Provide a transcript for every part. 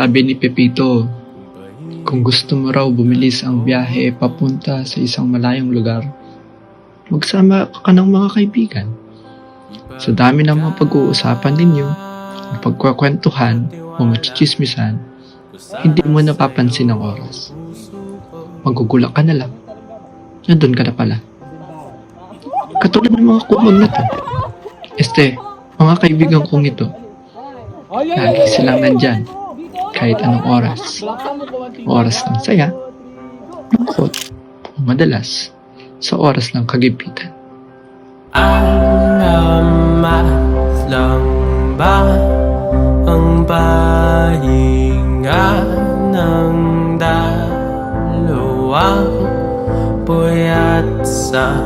Sabi ni Pepito, kung gusto mo raw bumilis ang biyahe papunta sa isang malayong lugar, magsama ka ng mga kaibigan. Sa dami ng mga pag-uusapan ninyo, ang pagkwakwentuhan o machichismisan, hindi mo napapansin ang oras. Magugulak ka na lang. Nandun ka na pala. Katulad ng mga kumag na to. Mga kaibigan kong ito, lagi silang nandyan, kahit anong oras. Oras ng saya, lungkot, o madalas, sa oras ng kagipitan. Alamat lang ba ang pahinga ng dalawang puyat sa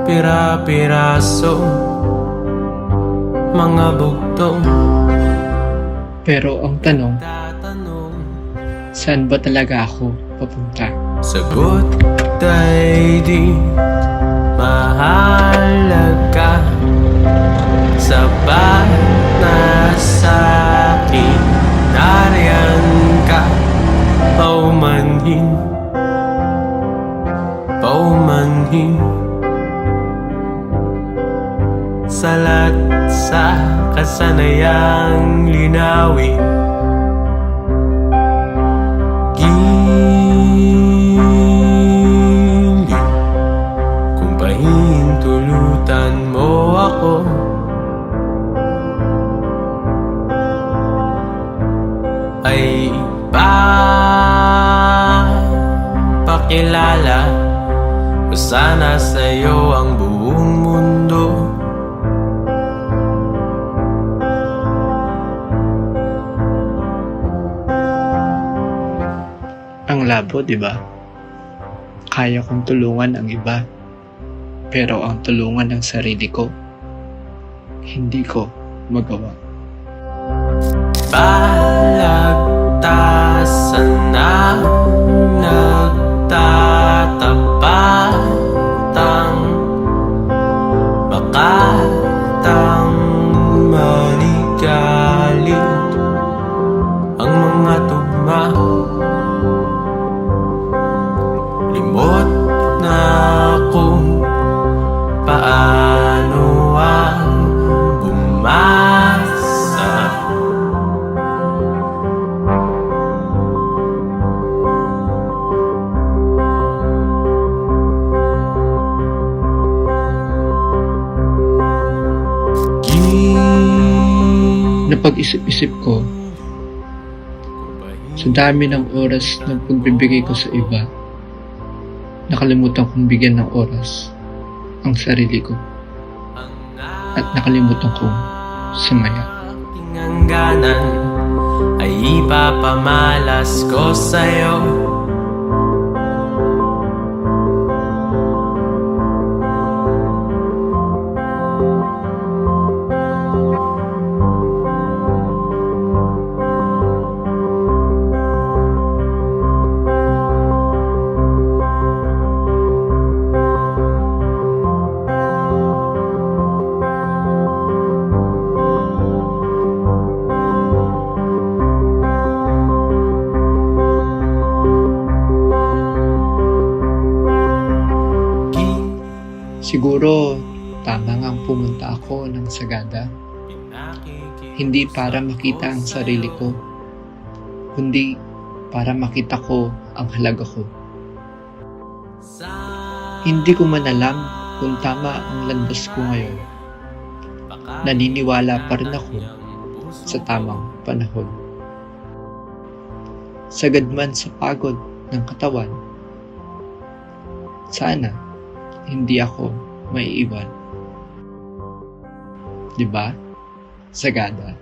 pira-piraso mga bugtong? Pero ang tanong, saan ba talaga ako papunta? Sagot ay di mahalaga, sapat na sa'kin nariyan ka, paumanhin salat sa kasanayang linawin. Giliw kung pahintulutan mo ako, ay pakilala ko sana sa'yo ang buong mundo. Ang labo, di ba? Kaya kong tulungan ang iba, pero ang tulungan ng sarili ko, hindi ko magawa. Balagtasan na nagtatapatang makatang manigalit ang mga tugma. Limot na kung paano ang bumasa. Napag-isip-isip ko, sa dami ng oras ng pagbibigay ko sa iba, nakalimutan kong bigyan ng oras ang sarili ko, at nakalimutan kong sumaya. Aking hangganan ay ipapamalas ko sa'yo. Siguro, tama ngang pumunta ako ng Sagada. Hindi para makita ang sarili ko, kundi para makita ko ang halaga ko. Hindi ko man alam kung tama ang landas ko ngayon. Naniniwala pa rin ako sa tamang panahon. Sagad man sa pagod ng katawan, sana hindi ako maiiwan. Diba? Sagada.